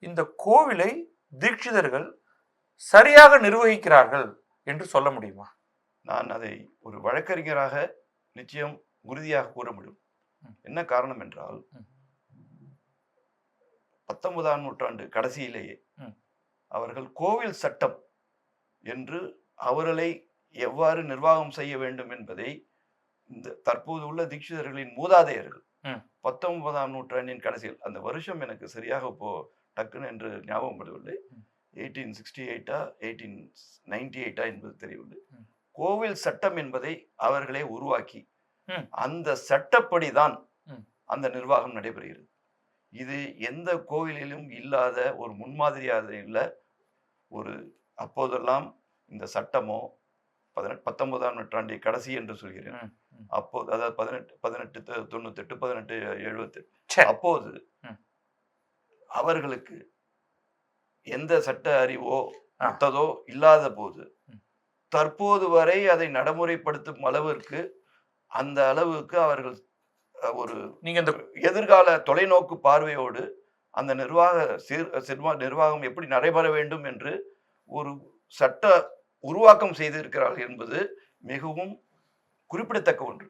இந்த கோவிலை தீட்சிதர்கள் சரியாக நிர்வகிக்கிறார்கள் என்று சொல்ல முடியுமா? நான் அதை ஒரு வழக்கறிஞராக நிச்சயம் உறுதியாக கூற முடியும். என்ன காரணம் என்றால் 19ஆம் நூற்றாண்டு கடைசியிலேயே அவர்கள் கோவில் சட்டம் என்று அவர்களை எவ்வாறு நிர்வாகம் செய்ய வேண்டும் என்பதை இந்த தற்போது உள்ள தீட்சிதர்களின் மூதாதையர்கள் 19ஆம் நூற்றாண்டின் கடைசியில், அந்த வருஷம் எனக்கு சரியாக இப்போ டக்குன்னு என்று ஞாபகம் படவில்லை, 1868 1898 என்பது தெரியவில்லை, கோவில் சட்டம் என்பதை அவர்களே உருவாக்கி அந்த சட்டப்படிதான் அந்த நிர்வாகம் நடைபெறுகிறது. இது எந்த கோவிலிலும் இல்லாத ஒரு முன்மாதிரியாக இல்லை. ஒரு அப்போதெல்லாம் இந்த சட்டமோ 19ஆம் நூற்றாண்டை கடைசி என்று சொல்கிறேன், அப்போது அதாவது 1898 1878 அப்போது அவர்களுக்கு எந்த சட்ட அறிவோ மற்றதோ இல்லாத போது தற்போது வரை அதை நடைமுறைப்படுத்தும் அளவிற்கு அந்த அளவுக்கு அவர்கள் ஒரு எதிர்கால தொலைநோக்கு பார்வையோடு அந்த நிர்வாகம் எப்படி நடைபெற வேண்டும் என்று ஒரு சட்ட உருவாக்கம் செய்திருக்கிறார்கள் என்பது மிகவும் குறிப்பிடத்தக்க ஒன்று.